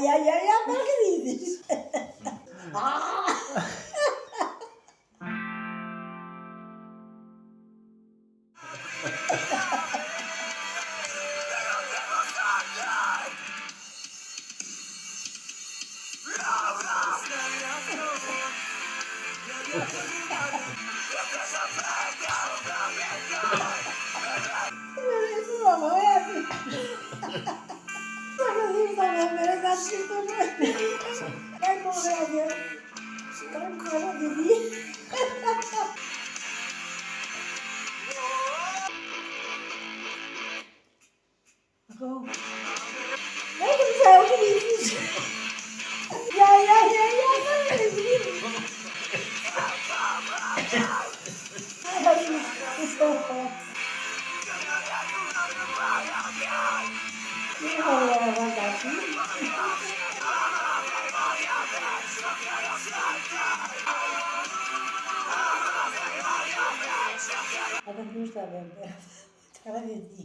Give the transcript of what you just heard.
ja, maar geniet. Kijk maar weer. Kijk maar weer. Go. Nee, dat is ook niet. Ja, dat is niet. Ada gusta ver. Cara de ti.